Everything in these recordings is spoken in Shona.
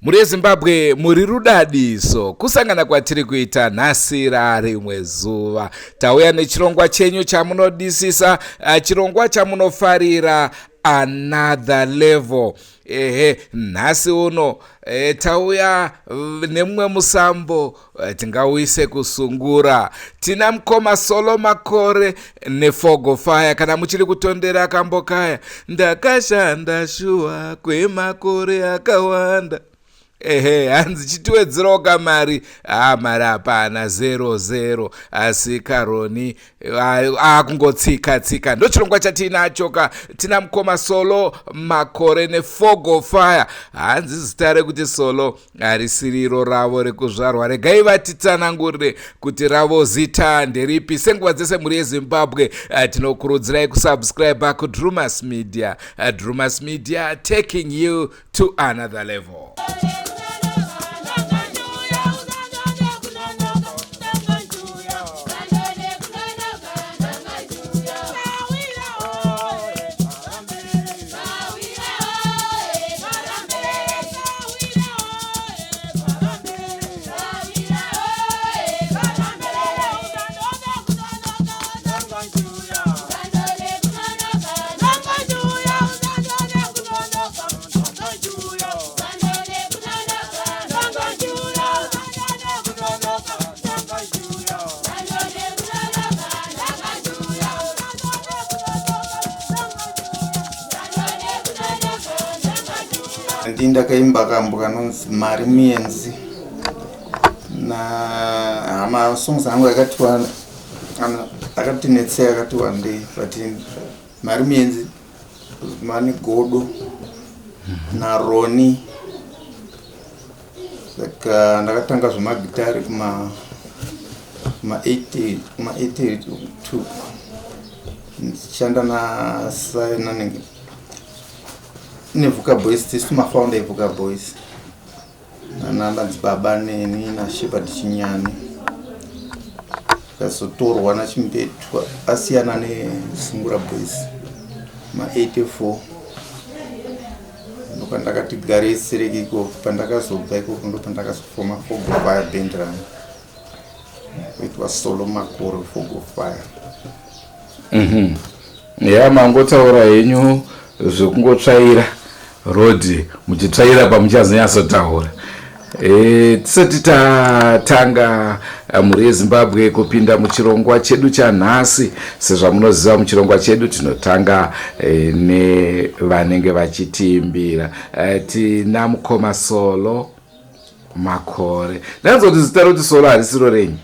Muri Zimbabwe muri rudadiso kusangana kwatiri kuita nhasi rimwe zuva. Tauya nechirongwa chenyu chamunodisisa, chirongwa chamunofarira another level. Nhasi uno tauya nemumwe musambo tingauise kusungura. Tina mukoma solo Makore neFogo fire. Kana muchiri kutondera kambokaya ndakashanda shuwa kwemakore akawanda. Hanzi chitiwedzerawo kamari. Mari hapana 00 asi Karoni akungotsika. Ndo chirongwa chatinacho ka. Tina mukoma solo Makore neFogo fire. Hanzi zita rekuti solo harisiriro ravo rekuzvarwa. Regai vatitsanangurire kuti ravo zita nderipi. Senguva dzese muri yeZimbabwe tinokurudzirai kusubscribe kuDrewmas Media. Drewmas Media taking you to another level. Ndakaimba kambo kanonzi mari mienzi na masongs angu akatinetsea akati wandei but mari mienzi mani godo na Roni saka ndakatanga zvemagitari kuma 82 ndichishanda na nanenge Fogo Boys, tisu mafounder Fogo Boys. Nananzi baba neni na Shepherd Chinyani. Kasotorwa na chimbetwa asiyana neSungura Boys. 84. Ndokandakati gare serekiko pandakazobva ikoko ndopandakazofoma Fogo Fire band rangu. It was solo Makore Fogo Fire. Mangotaura henyu zvekungotsvaira rodi muchitsvaira pamuchazonyatsotaura. Tisati tatanga muri yeZimbabwe kupinda muchirongwa chedu chanhasi. Sezvamunoziva muchirongwa chedu tinotanga nevanenge vachitiimbira. Tina mukoma solo Makore. Ndanzoti zita roti solo harisiro renyu.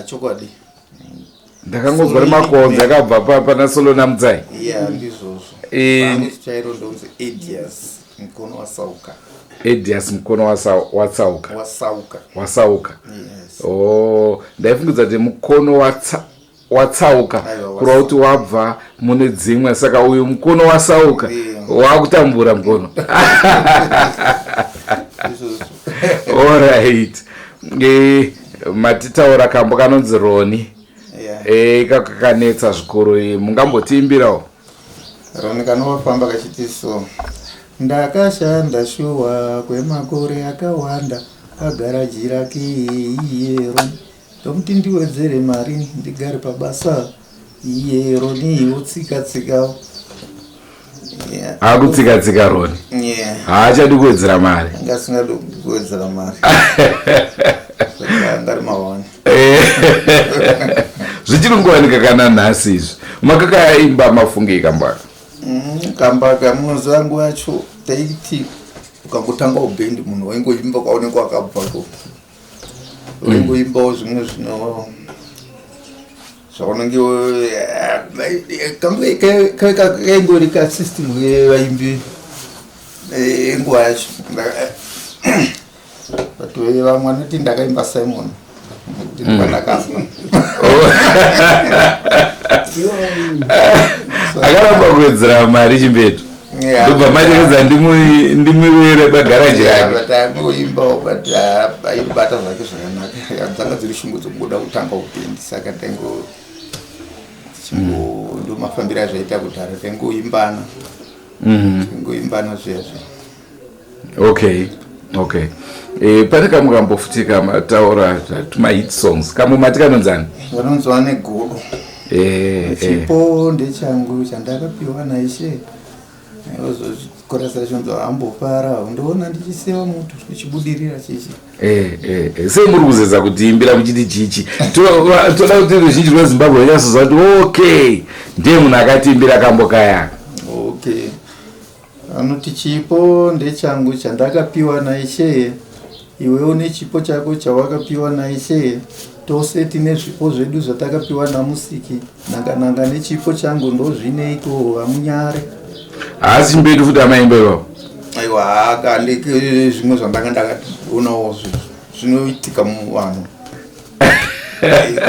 Chokwadi. Ndakangonzwa makonzo akabva pana solo namudzai. Ndizvozvo. Chairo ndonzi Edias mukono wasauka. Edias mukono wasauka. Wasauka. Yes. Ndaifungidza kuti mukono watsauka kureva kuti wabva mune dzimwe, saka uyu mukono wasauka wakutambura mukono. Alright. Matitaura kambo kanonzi Roni. Kakanetsa zvikuru. Mungambotiimbirawo? Roni kanofamba kachiti so. Ndakashanda shuwa kwemakore akawanda agaraji rake iye Roni. Tomuti ndiwedzere mari ndigare pabasa iye Roni utsika. Akutsika Roni. Haachadi kuwedzera mari. Ngasingadi kuwedzera mari. Ngari mawani. Zvichiri kungowanika kana nhasi izvi. Makakaimba mafunge kambaka. Kambaka munoziva nguva yacho taiti ukangotanga ubhendi munhu waingoimba kwaunenge wakabvako. Waingoimbawo zvimwe zvaunenge kaingori kasystem yevaimbi nguva yacho. But vamwe vanoti ndakaimba Simon. Akaramba kuwedzera mari chimbeto. Ndobva machekedza ndimuvere pagaraji rake. Tangoimbawo but aibata zvake zvakanaka. Dzanga dziri shungu dzokuda kutanga upendi, saka ndo mafambiro azvaita kudhara tangoimbana. Tangoimbana zvezvo. Okay. Okay. Pane kamukambofutika mataura tuma-hit songs kamumati kanonzani? Vanonzwa negodo. Chipo ndechangu chandakapiwa naishe. Korasa chonzo ambopara undoona ndichiseva mutu chichibudirira chichi. Sei muri kuzeza kutiimbira muchiti chichi. Toda kuti ruzhinji rweZimbabwe rwanyatsoziva kuti okay, ndiye munhu akatiimbira kambokaya. Okay. Anoti chipo ndechangu chandakapiwa naishe. Iwewo nechipo chako chawakapiwa naishe. Tose tine zvipo zvedu zvatakapiwa namusiki. Nanga nechipo changu ndozvineiko amunyare. Asi mbedu futi amaimberwa. Aiwa kaleke zvimwe zvandanga ndakatonawo zvinoitika muvanhu.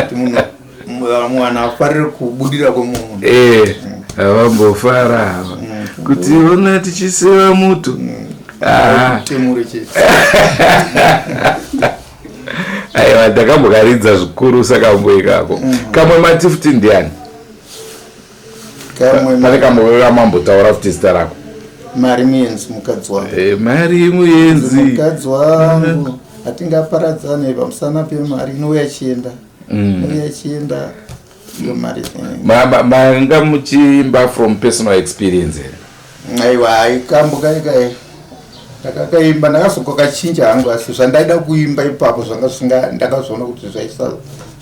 Kuti munhu afarire kubudira kwemunhu. Avambofara kuti ona tichiseva mutu. Temure chete. Aiwa ndakambokaridza zvikuru sakamboikako. Kamwe mati futi ndiani? Pane kamwe mambotaura futi zita rako. Mari muyenzi mukadzi wangu. Mari muyenzi. Mukadzi wangu. Hatingaparadzane pamusana pemari inouya chienda. Inouya chienda. Iyo mari. Manga muchiimba from personal experience. Aiwa ikambokai. Ndakakaimba ndakazokoka chinja hangu asi zvandaida kuimba ipapo zvanga ndakazoona kuti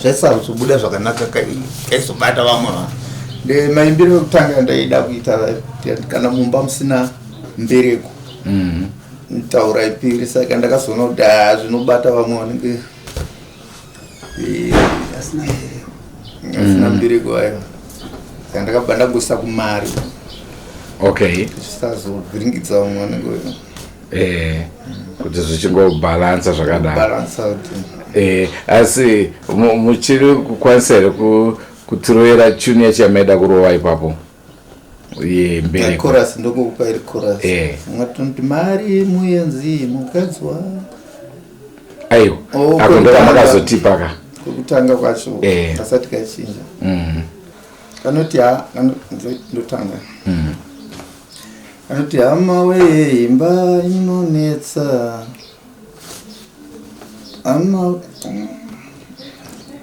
zvaisazobuda zvakanaka kaizobata vamwe vanhu. Maimbiro ekutanga ndaida kuita kana mumba musina mbereko. Ntaura ipiri saka ndakazoona kuti zvinobata vamwe vanenge asina mbereko ayo. Saka ndakabva ndagoisa kumari. Okay. Zvisazovhiringidza vamwe vanenge kuti zvichingobalansa zvakadaro. Balansa kuti. Asi muchiri kukwanisa here kutirovera tune yachamaida kurova ipapo? Mberi. Chorus ndokupa iri chorus. Ngatonti mari muyenzi mukadzi wangu. Aiwa. Ako ndo kamakazotipa kutanga kwacho asati kachinja. Kanoti ndotanga. Anoti hama we imba inonetsa.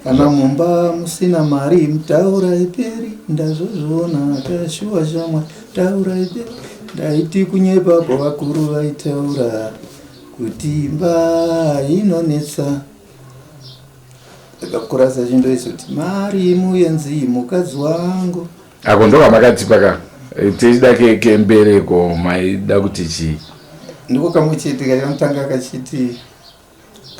Kana mumba musina mari mtaura iperi ndazozviona tashuwa shamwa taura iperi ndaiti kunyepa kwavakuru vaitaura kuti imba inonetsa. Akakurasa chindoizoti mari muyenzi mukadzi wangu. Ako ndo kamakatipa tichida kembereko maida kuti chii? Ndiko kamwe chete kakamutanga kachiti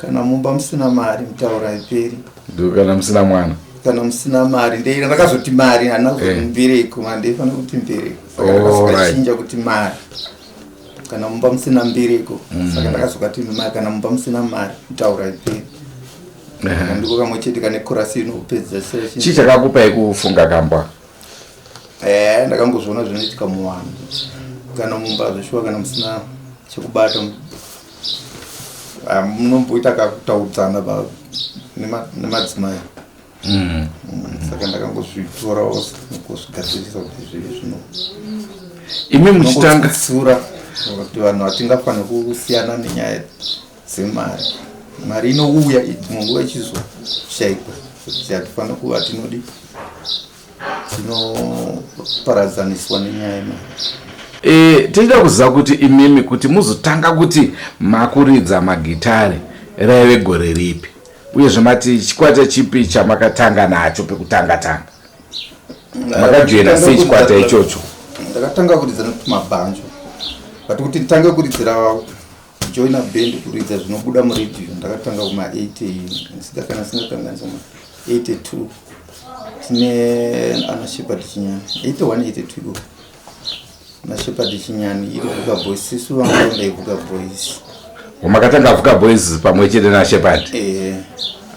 kana mumba musina mari mtaura iperi. Ndiko kana musina mwana. Kana musina mari ndeira ndakazoti mari hana kuti mbereko mandefana kuti mbereko. Saka ndakazochinja kuti mari. Kana mumba musina mbereko. Saka ndakazokati mari kana mumba musina mari mtaura iperi. Ndiko kamwe chete kane chorus inopedza session. Chii chakakupai kufunga kambwa? Ndakangozviona zvinoitika muvanhu. Kana mumba zveshuwa kana musina chekubata munomboita kakutaudzana nemadzimai. Saka ndakangozvitorawo nekuzvigadzirisa kuti zvive zvino. Imi muchitanga tsura kuti vanhu hatingafanira kusiyana nenyaya dzemari. Mari inouya munguva ichizoshaikwa. Kuti hatifanira kuva tinodi tinoparadzaniswa nenyaya yemari. Tichida kuziva kuti imimi kuti muzotanga kuti makuridza magitari raive gore ripi? Uyezve mati chikwata chipi chamakatanga nacho pekutanga? Makajoina sei chikwata ichocho? Ndakatanga kuridza netumabhanjo. But kuti nditange kuridzira joina band kuridza zvinobuda muredhiyo ndakatanga kuma-80 sidakana singakanganisa 82 tine ana Shepherd Chinyani 81 82 iko na Shepherd Chinyani iri Vuka Boys sisu vangu ndaivuka Boys. Wamakatanga Vuka Boys pamwe chete na Shepherd?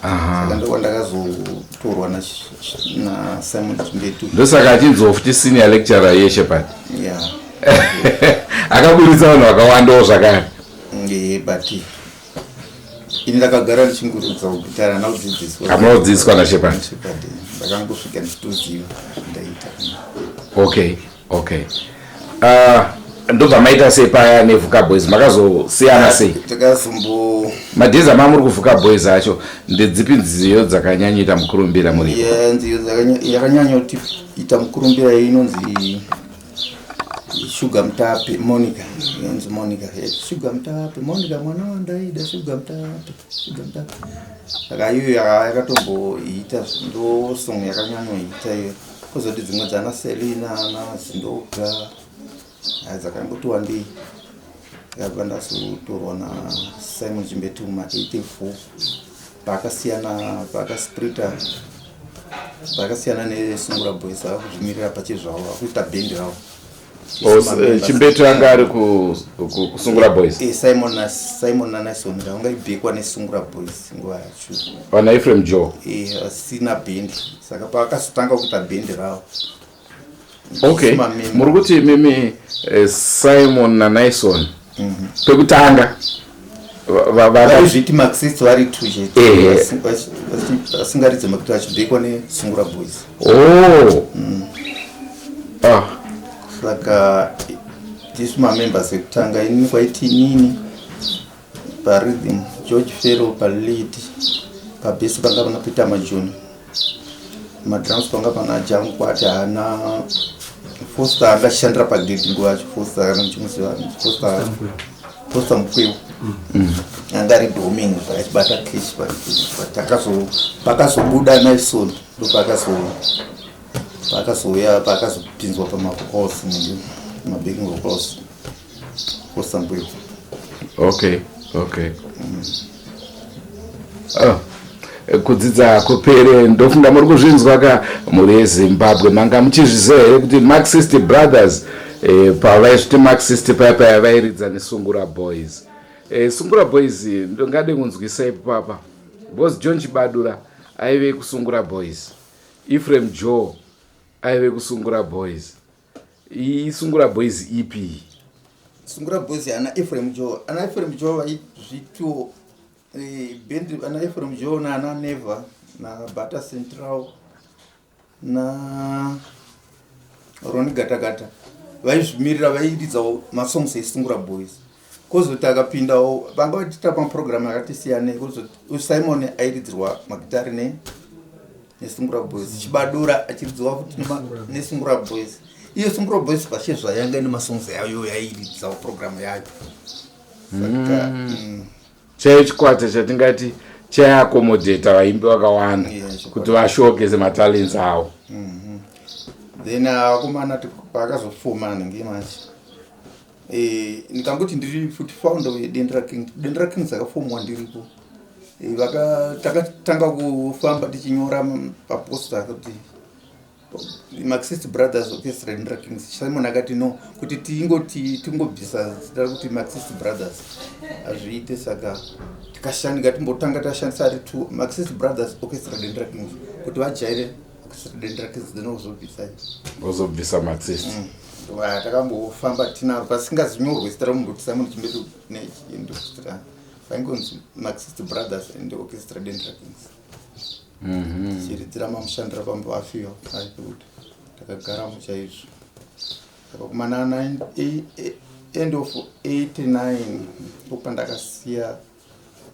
Saka ndo ndakazotorwa na Simon Chimbetu. Ndosaka achinzofuti senior lecturer yeShepherd. Akaburitsa vanhu vakawandawo zvakare. But ini ndakagara ndichingurudza kugitara hana kudzidziswa. Hamuna kudzidziswa naShepherd? Ndakangosvika ndichitoziva ndaita. Okay. ndobva maita sei paya nevhuka boys makazosiyana sei takazombo madhezi amamuri kuvhuka boys acho ndedzipi nziyo dzakanyanyita mukurumbira muri nziyo yakanyanya kuti ita mukurumbira inonzi Sugar Mtape Monica yanzu Monica Sugar Mtape Monica mwana wandaida Sugar Mtape saka iyo yakatombo ita ndo song yakanyanya ita iyo kozoti dzimwe dzana Selina na Zindoka dzakangotiwa wandi yakabanda sutorwa na Simon Chimbetuma 84 pakasiyana nesungura boys akuzvimirira pachezvavo akuita bhendi ravo Chimbetu anga ari kusungura boys Simon na Nason vangaibhekwa nesungura boys nguva yacho vana Ephraim Joe asina bhendi saka pakazotanga kuita bhendi ravo. Okay, muri kuti mimi Simon na Nason pekutanga zviti Marxist vari tuje asingaridze makuti achibhekwa nesungura boys. Saka tisu mamembers ekutanga inini kwaiti nini parhythm George Ferro palead pabesi panga pana Peter Majoni madrums panga pana Jamkwati hana Foster akashandira palead nguva yacho Foster kana muchimuziva Foster Mukwewu anga ari doming achibata cash pakazobuda Nason ndo pakazopinzwa pamavocals mabacking vocals Foster Mukwewu. Okay. Kudzidza kupere ndofunga muri kuzvinzwa ka muri Zimbabwe manga muchizviziva here kuti Marxist Brothers pavaisviti Marxist paya vairidza nesungura boys. Sungura boys ndongade kunzwisai papa because John Chibadura aive kusungura boys, Ephraim Joe aive kusungura boys. Sungura boys ipi? Sungura boys ana Ephraim Joe vaizvito band ana Ephraim Joe na ana Neva na Bata Central na Ron Gata vaizvimirira vairidzawo masongs esungura boys. Kozoti akapindawo vanga vachita paprogram yakati siyane kozoti Simon airidzirwa magitari nesungura boys, Chibadura achiridzwa futi nesungura boys. Iyo sungura boys pachezva yanga nemasongs yayo yairidzawo program yayo. Saka chaiyo chikwata chatingati chaiakomodheta vaimbi vakawanda kuti vashogeze matalents avo. Then akomana pakazofumana ngemachi ndikangoti ndiri futi founder weDendra Kings akafomwa ndiripo. Takatanga kufamba tichinyora paposta kuti Marxist Brothers Orchestra Dendra Kings. Simon akati no kuti tingobvisa zita kuti Marxist Brothers azviite, saka tikashanda timbotanga tashandisa ari tu Marxist Brothers Orchestra Dendra Kings kuti vajaire Dendra Kings dzinozobvisa Marxist. Takambofamba tinaro pasingazinyorwe zita romunhu kuti Simon Chimbetu neindustry vaingonzi Marxist Brothers and Orchestra Dendra Kings. Chiridzira mamushandira pamba vafiwa aikuti takagara muchaizvo. Saka kumana end of 89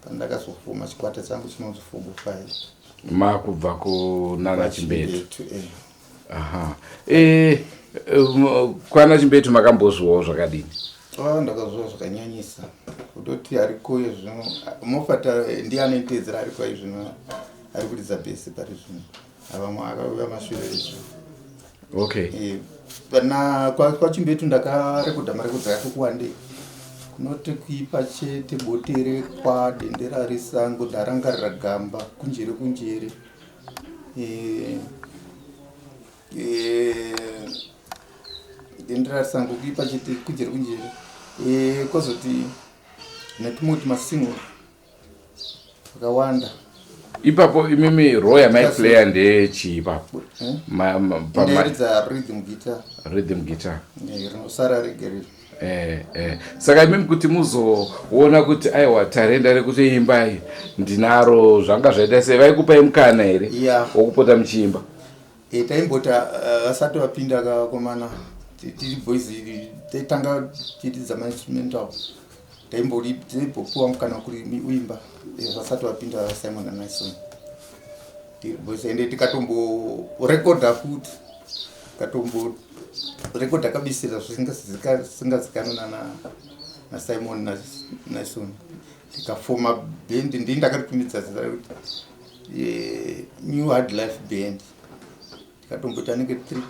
pandakazofuma chikwata changu chinonzi Fogo 5 makubva kunana Chimbetu. Kwana Chimbetu makambozviwawo zvakadini? Ndakazviwa zvakanyanyisa kutoti arikoyo zvino mofata ndiani ntedzera ariko izvino ari kuridza bese pari zvino avamwe akauya mashure izvo. Okay. Kwa Chimbetu ndakarekodha marekodzi akati kuwande kunoti kuipa chete botere kwa dendera risango dharangarira gamba kunjere dendera risango kuipa chete kunjere kozoti netumoti masingo akawanda. Ipapo imimi role yamaiplaya ndechi ipapo ndairidza rhythm guitar rinosara regere. Saka imimi kuti muzoona kuti aiwa tarenda rekutoimba ndinaro zvanga zvaita sei, vaikupai mukana here wokupota muchiimba? Taimbota asati vapinda kakomana tiri boys taitanga tiri zama-instrumental taimbopuwa mukana kuri uimba vasati wapinda Simon and Nison tiri boys ende tikatomborekodha futi tikatomborekodha kabisira zvisingazikanwa naSimon Nison tikafoma band ndii ndakaritumidza zita rekuti New Hard Life Band tikatomboita nenge 3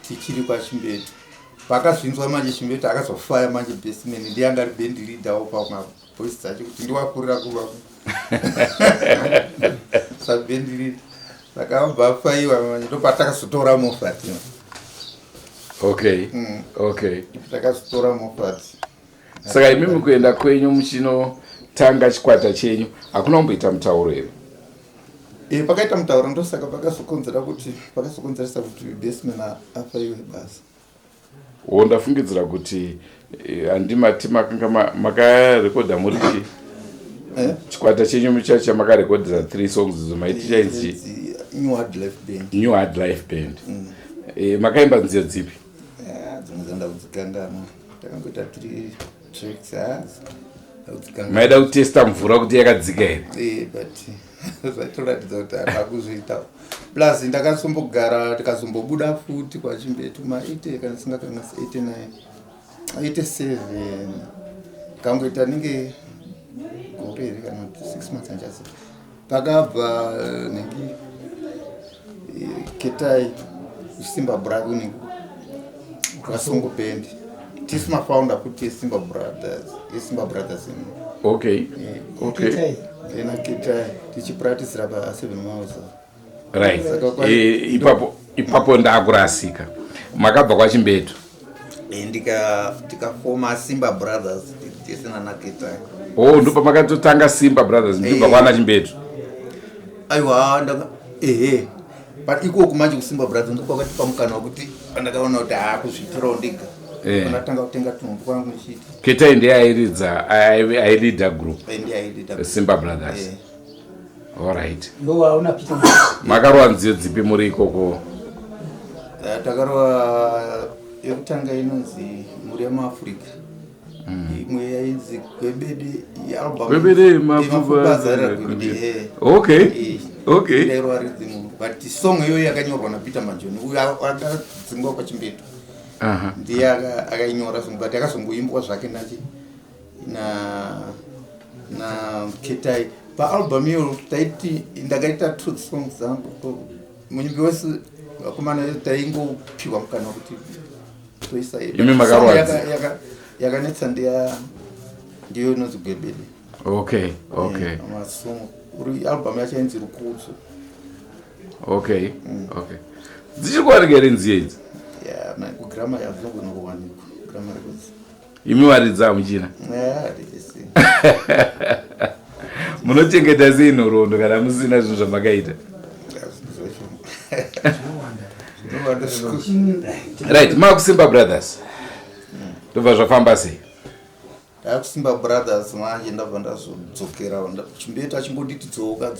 tichiri kwaChimbetu pakazvinzwa manje Chimbetu akazofaya manje baseman ndiye anga ari band leader pamaboys dzacho kuti ndiwakurira kuva saband leader saka abva afaiwa manje ndopatakazotora Mofat okay takazotora Mofat saka imi mukuenda kwenyu muchinotanga chikwata chenyu hakuna kumboita mutauro here pakaita mutauro ndosaka pakazokonzeresa kuti baseman afaiwe basa ndafungidzira kuti handimati makanga makarekodha muri chikwata chenyu muchacho chamakarekodhera 3 songs idzo maiti chainzi New Hard Life Band makaimba nziyo dzipi dzimwe dzandakudzikangana takangoita 3 tracks maida kutesta mvura kuti yakadzika here but zvaitoratidza kuti hakuzviita plus ndakazombogara tikazombobuda futi kwaChimbetu ma8 kana singakangasi 87 tikangoita ninge gore here kana 6 months anjasi pakabva nengi ketai Simba Brothers unenge kwasongo band tisma founder kuti Simba Brothers okay ena ketai tichipracticera pa 7 miles right ipapo ndakurasika makabva kwaChimbetu tikafoma Simba Brothers tisina naketai ndipo makatotanga Simba Brothers ndibva kwana Chimbetu aiwa but ikoko manje kuSimba Brothers ndokwakati pamukana wekuti ndakaona kuti kuzvitirawo ndega ndatanga kutenga tunhu kwangu nichiti ketai ndiye ailida group Simba Brothers alright makarova nziyo dzipi muri ikoko takarova yekutanga inonzi muri yamaAfrica imwe yainzi gwebede dairova ridzimu but song iyoyo yakanyorwa naPeter Manjoni uyo akadzingwa kwaChimbetu ndiye akainyora but yakazongoimbwa zvake na Ketai paalbum iyo taiti ndakaita 2 songs zangu munyimbi wese vakomana taingopiwa mukana kuti toisa yakanetsa ndiyo inonzi gwebede masong uri album yacho inzi Rukudzo dzichiri kuwanikere nziyo idzi kugrama yazongonokuwanikwa grama records imi waridza muchina munochengeta sei nhoroondo kana musina zvinhu zvamakaita right makuSimba Brothers ndobva zvafamba sei kuSimba Brothers manje ndabva ndazodzokera Chimbetu achimboditi dzoka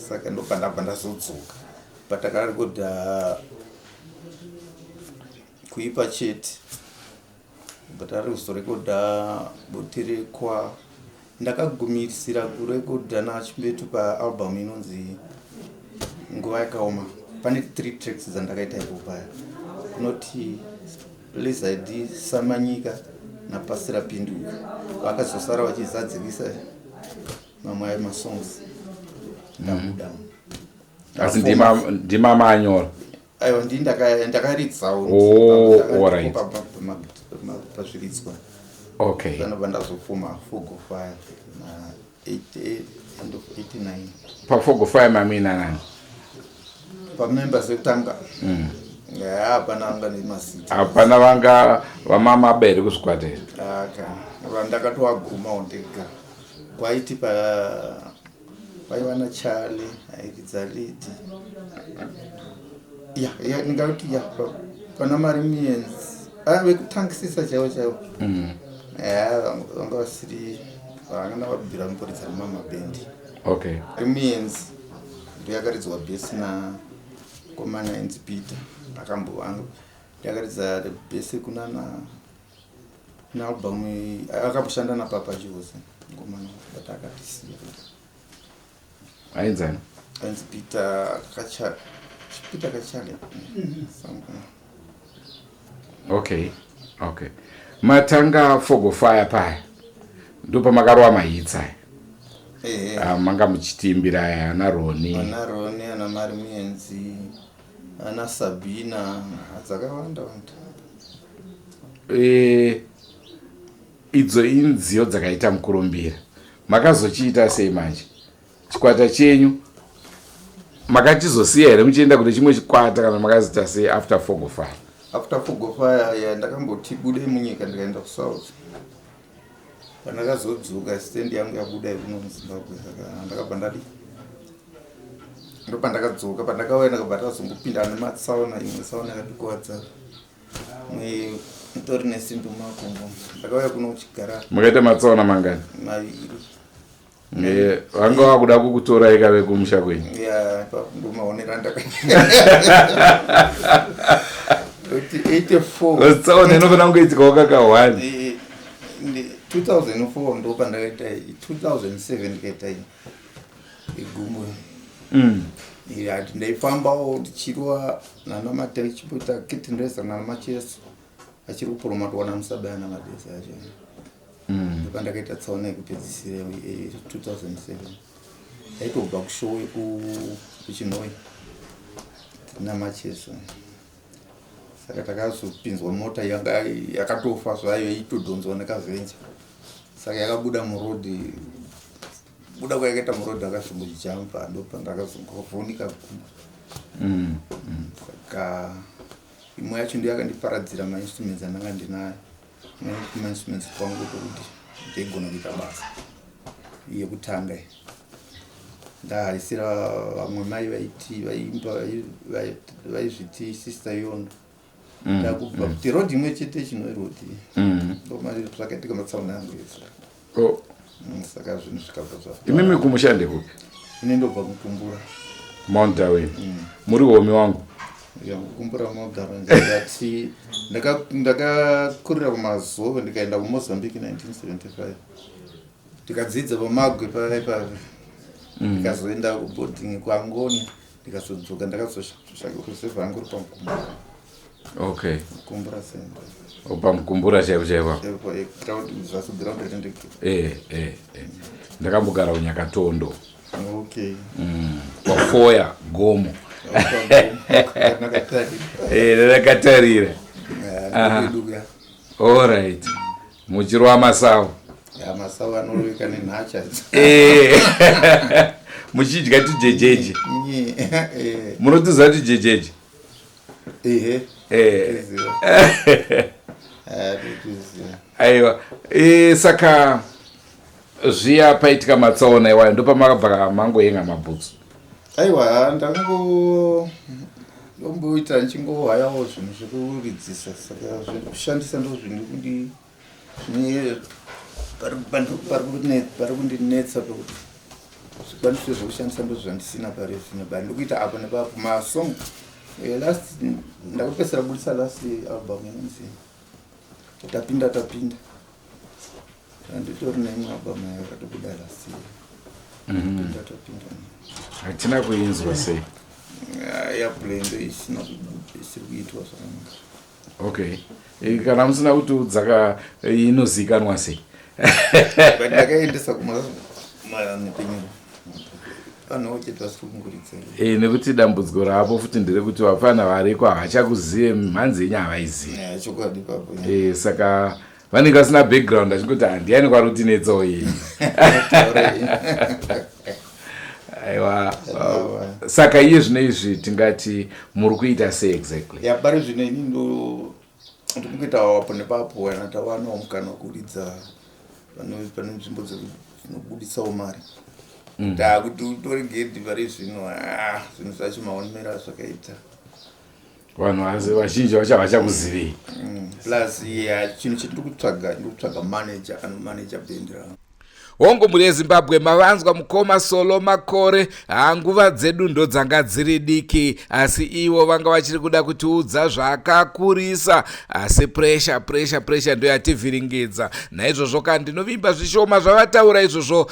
saka ndobva ndabva ndazodzoka but takarekodha kuipa chete but ari kuzorekodha boterekwa ndakagumisira kurekodha naChimbetu paalbum inonzi Nguva Yakaoma pane 3 tracks dzandakaita ipo paya kunoti Lizard Samanyika naPasira Pinduka vakazosara vachizadzivisa mamwe amasongs ndabuda asi ndima manyora aiwa ndii ndakaridzawo pazviritswa panobva ndazofoma Fogo 5 na 88 end of 89 paFogo 5 mamina nani pamembers ekutanga hapana vanga nemasita hapana vanga vamamabere kuzvikwatira vandakatovagumawo ndega kwaiti paiva naCharlie airidza lidi ndingauti pana Marimians vekutangisisa chaivo vanga vasiri vanga navabvira muporidza nemamabendi Remians ndiyakaridzwa besi nakomana inzi Peter akambovanga ndakaridza the basic kuna na album akabushanda na Papa Jose ngoma batakatisiya ainzani Peter Kachale okay matanga Fogo Fire paya ndopa makarwa mahitsa manga muchitimbira ana Roni ana Mari Mienzi ana Sabina dzakawanda idzo inziyo dzakaita mukurumbira makazochiita sei manje chikwata chenyu makachizosiya here muchienda kuti chimwe chikwata kana makazita sei after Fogo Fire ndakamboti bude munyika ndikaenda kuSouth pandakazodzuka stand yangu yabuda ikuno muZimbabwe saka ndakabva ndopa ndakadzoka pandakauya ndakabva tazongopinda nematsaona imwe tsaona yakatikuwadza mutori nesimbi mumakumbo ndakauya kuno kuchigara mukaita matsaona mangani maviri vanga wakuda kukutora ikave kumusha kwenyu ndomaonera kuti 84 tsaona inofana kungoitika wakaka 1 2004 ndopa ndakaita 2007 ndikaita igumwe ndaifambawo ndichirwa nana matei chipoita kitten racer nana macheso achiri kuporomatwa namusabaya namadesi acho ndopa ndakaita tsaona yekupedzisira 2007 aitobva kushow kuchinoi namacheso saka takazopinzwa mota yakatofa zvayo itodhonzwa nekavenja saka yakabuda murodhi buda kwayakaita murodhi akasvimbochijampa ndopa ndakazongovhunika saka imwe yacho ndiyo yakandiparadzira mainstruments andanga ndinayo mainstruments kwangu tokuti ndaigona kuita basa yekutanga ndaharisira vamwe mai vaimba vaizviti sister yono ndakubva kuti rodhi imwe chete chinoirodhi ndomari zvakaitika matsaona yangu yese saka zvinhu zvikabva imimi kumushande kupi ine ndobva mukumbura Mount Darwin muri homi wangu mukumbura munogara ndati ndakakurira kumazove ndikaenda kuMozambique 1975 ndikadzidza pamagwe paipavi ndikazoenda kuboarding kuAngonia ndikazodzoka ndakazotsvaka kusevha yangu uri pamukumbura mukumbura center pamukumbura chaipo ndakambogara kuNyakatondo pafoya gomo ndakatarira alright muchirwa masawa masawa anoroveka nenhacha muchidya tijejeje munotiza tijejeje aiwa saka zviya paitika matsaona iwayo ndopamakabva mangoyenga mabhutsu aiwa ndomboita ndichingohwayawo zvinhu zvekuridzisa saka zvekushandisa ndo zvinhu pari kundinetsa pekuti zvikwanisiro zvekushandisa ndo zvandisina pari zvino bari ndokuita apo nepapo masong last ndakapedzisira kubudisa last album yanzi tapinda anditori neimwe album yakatobuda last tapinda hatina kuinzwa sei yablendo isina isiri kuitwa zvakanaka kana musina kutiudzaka inozikanwa sei ndakaendesa kumanepenyero anocheta sikunguridza nekuti dambudziko rapo futi nderekuti vapfana variko havachakuzive mhanzi yenyu havaizivi chokwadi papo saka vanenge vasina background achingoti handiani kwari kuti netsawo yenyu aiwa saka iye zvino izvi tingati muri kuita sei exactly pari zvino ini ndikuita wapo nepapo kana tawanawo mukana wekuridza pane nzvimbo dzinobuditsawo mari ndakuti utori gedhi pari zvino zvinhu zvacho maonero zvakaita vanhu vazhinji vachakuzivei plus chinhu chetiri kutsvaga manager anomaneja bhendi rangu hongu muri yezimbabwe mavanzwa mukoma Solo Makore. Nguva dzedu ndo dzanga dziri diki, asi ivo vanga vachiri kuda kutiudza zvakakurisa, asi pressure ndo yativhiringidza. Naizvozvo kandi ndinovimba zvishoma zvavataura izvozvo.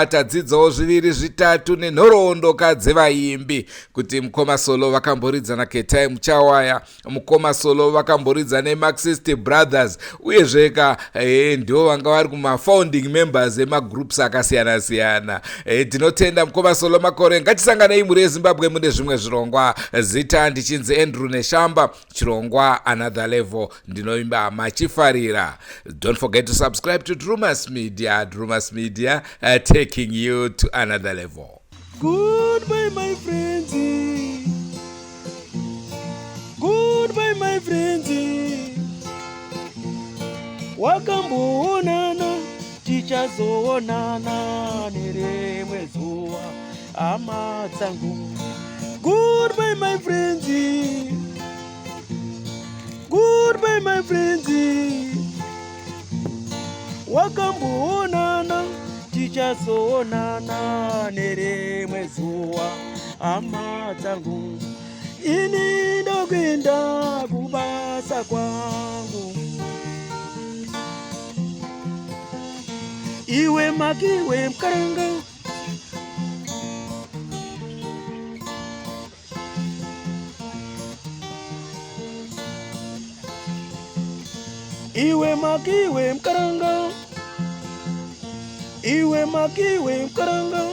Tadzidzawo zviviri zvitatu nenhoroondo dzevaimbi kuti mukoma Solo vakamboridza naKetai Muchawaya, mukoma Solo vakamboridza neMarxist Brothers, uyezveka ndio vanga vari kumafounding members emagroups akasiyana-siyana. Tinotenda mukoma Solo Makore. Ngatisanganei muri yeZimbabwe mune zvimwe zvirongwa. Zita ndichinzi Andrew Neshamba, chirongwa Another Level. Ndinoimba machifarira. Don't forget to subscribe to Drewmas Media. Drewmas Media, taking you to another level. Goodbye, my friends. Goodbye, my friends. Wakamboonana, tichazoonana nerimwe zuva, hama dzangu. Goodbye, my friends. Goodbye, my friends. Wakamboonana, tichazoonana nerimwe zuva, hama dzangu. Ini ndokwenda kubasa kwangu. Iwe makiwe mkaranga, iwe makiwe mkaranga, iwe makiwe mkaranga.